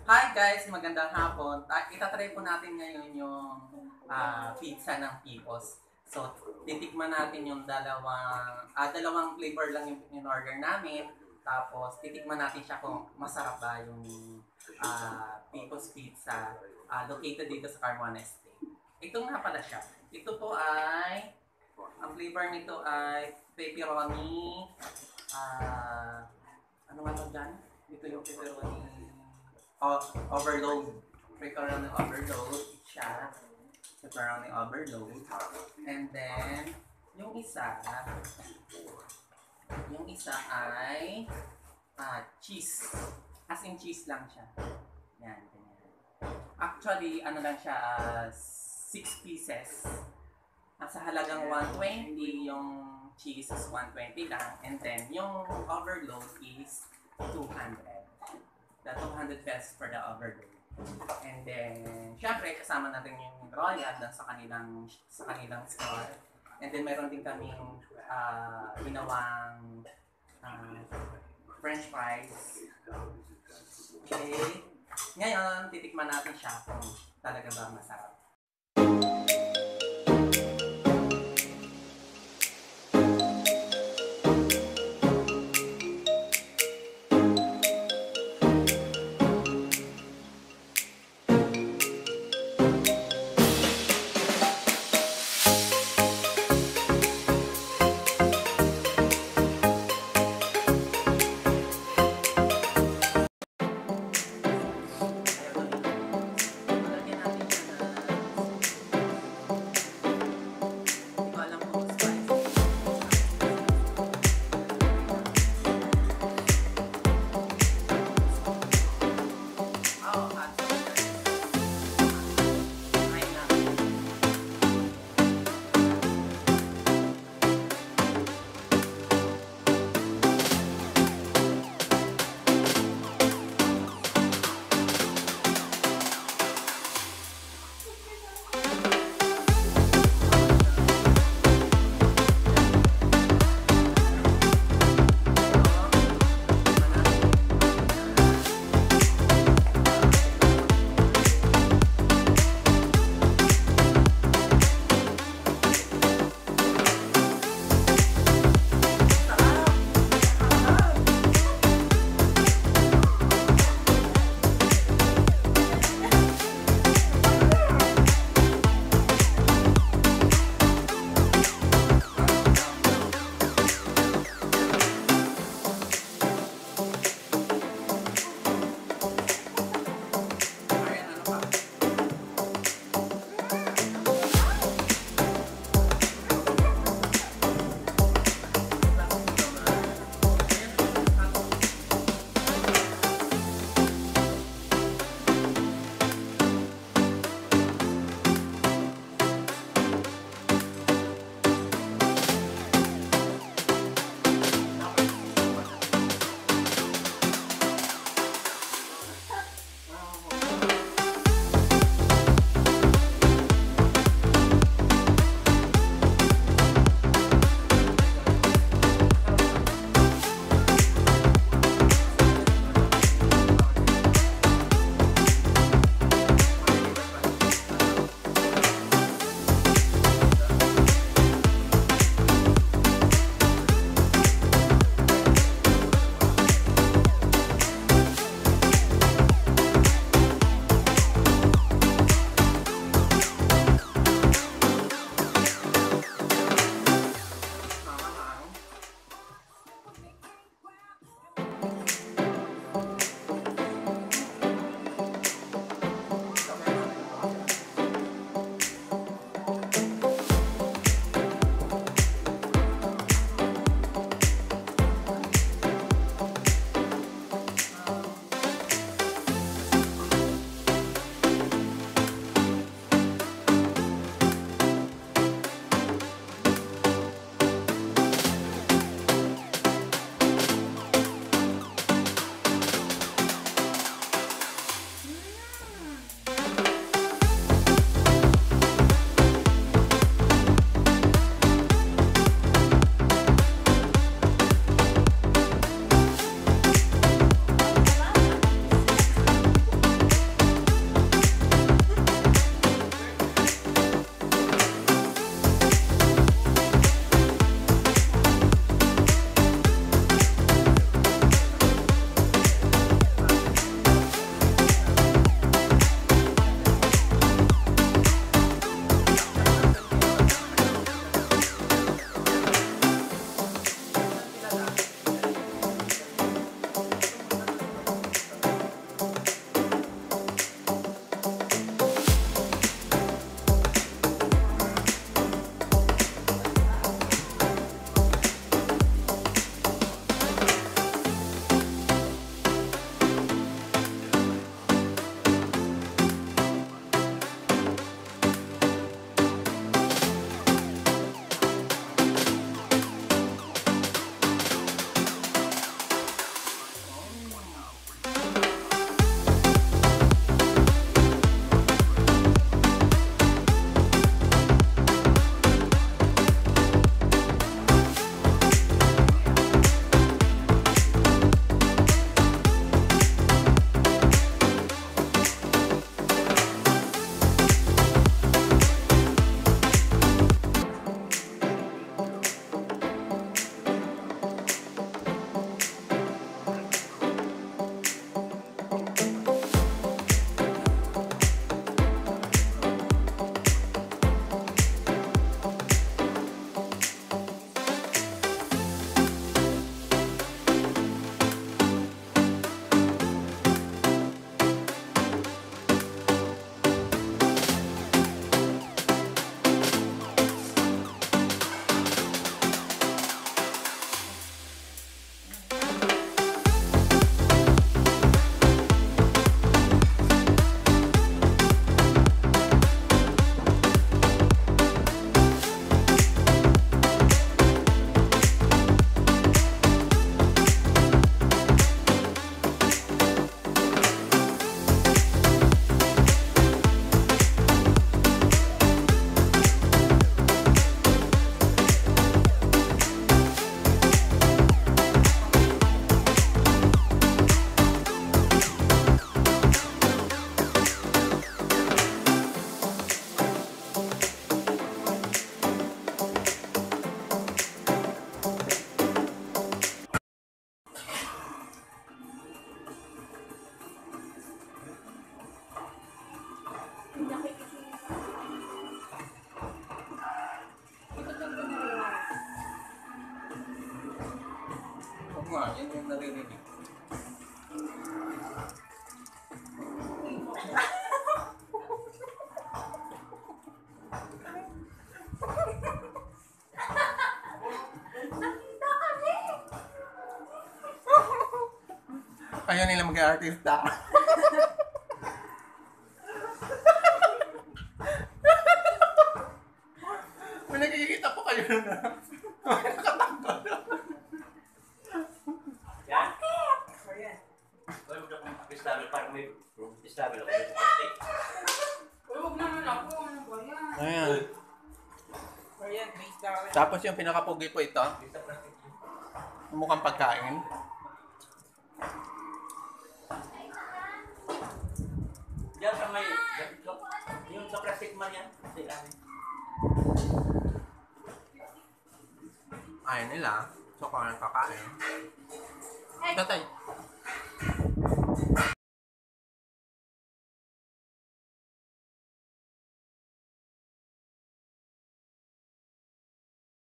Hi guys! Magandang hapon. Itatry po natin ngayon yung pizza ng Pipos. So, titikman natin yung dalawang flavor lang yung in-order namin. Tapos, titikman natin siya kung masarap ba yung Pipos Pizza located dito sa Carmona Estates. Ito nga pala siya. Ito po ay, ang flavor nito ay Prepperoni. Ano nga ito dyan? Ito yung Prepperoni. Overload. Pepperoni overload siya. Pepperoni overload. And then, yung isa ay cheese. As in cheese lang siya. Yan, ganyan. Actually, ano lang siya, 6 pieces. Sa halagang 120, yung cheese is 120 lang. And then, yung overload is 200. The 200 pesos for the overload. And then, syempre, kasama natin yung royal sa kanilang store. And then, meron din kaming ginawang french fries. Okay. Ngayon, titikman natin siya kung talaga ba masarap. naririnig. Ayaw nila mag-artista. May nakikita po kayo na. Nakatakot. Yan. Uy, huwag na kong istabel. Parang may istabel ako. Uy, huwag naman ako. Ano ba yan? Ayan. Ayan, may istabel. Tapos yung pinakapugi po ito. Mukhang pagkain. Diyan sa may, yung sa plastic man yan. Sila. Ayaw nila. So, kung anong kakain. Tatay.